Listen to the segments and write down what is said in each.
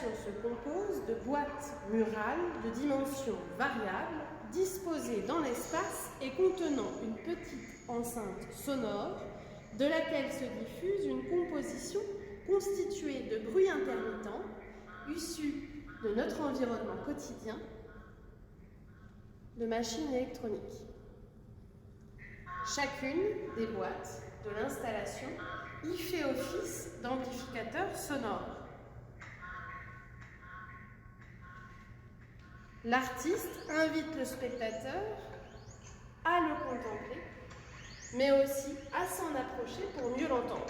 L'installation se compose de boîtes murales de dimensions variables, disposées dans l'espace et contenant une petite enceinte sonore de laquelle se diffuse une composition constituée de bruits intermittents issus de notre environnement quotidien, de machines électroniques. Chacune des boîtes de l'installation y fait office d'amplificateur sonore. L'artiste invite le spectateur à le contempler, mais aussi à s'en approcher pour mieux l'entendre.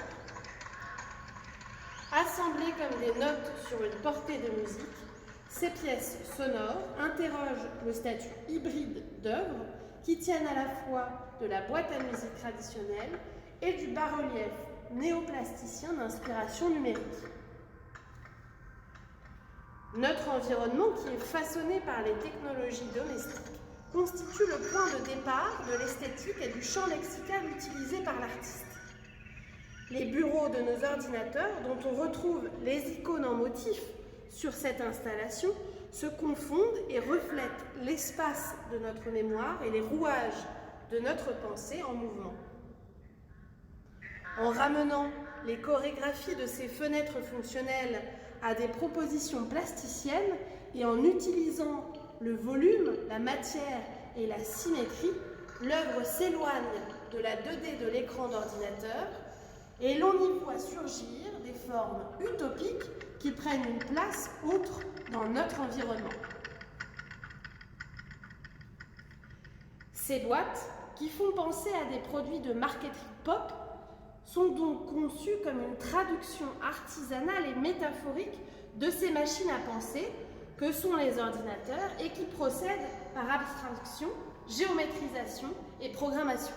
Assemblées comme des notes sur une portée de musique, ces pièces sonores interrogent le statut hybride d'œuvres qui tiennent à la fois de la boîte à musique traditionnelle et du bas-relief néoplasticien d'inspiration numérique. Notre environnement, qui est façonné par les technologies domestiques, constitue le point de départ de l'esthétique et du champ lexical utilisé par l'artiste. Les bureaux de nos ordinateurs, dont on retrouve les icônes en motif sur cette installation, se confondent et reflètent l'espace de notre mémoire et les rouages de notre pensée en mouvement. En ramenant les chorégraphies de ces fenêtres fonctionnelles à des propositions plasticiennes et en utilisant le volume, la matière et la symétrie, l'œuvre s'éloigne de la 2D de l'écran d'ordinateur et l'on y voit surgir des formes utopiques qui prennent une place autre dans notre environnement. Ces boîtes, qui font penser à des produits de marketing pop, sont donc conçues comme une traduction artisanale et métaphorique de ces machines à penser que sont les ordinateurs et qui procèdent par abstraction, géométrisation et programmation.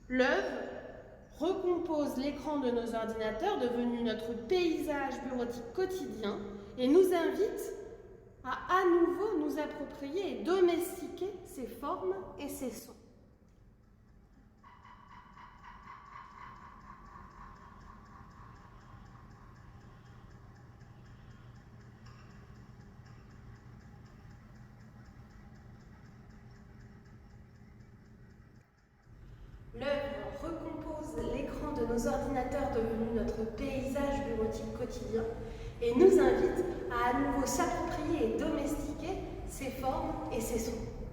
L'œuvre recompose l'écran de nos ordinateurs devenu notre paysage bureautique quotidien et nous invite à nouveau nous approprier et domestiquer ses formes et ses sons. L'œuvre recompose l'écran de nos ordinateurs devenu notre paysage bureautique quotidien et nous invite à nouveau s'approprier et domestiquer ses formes et ses sons.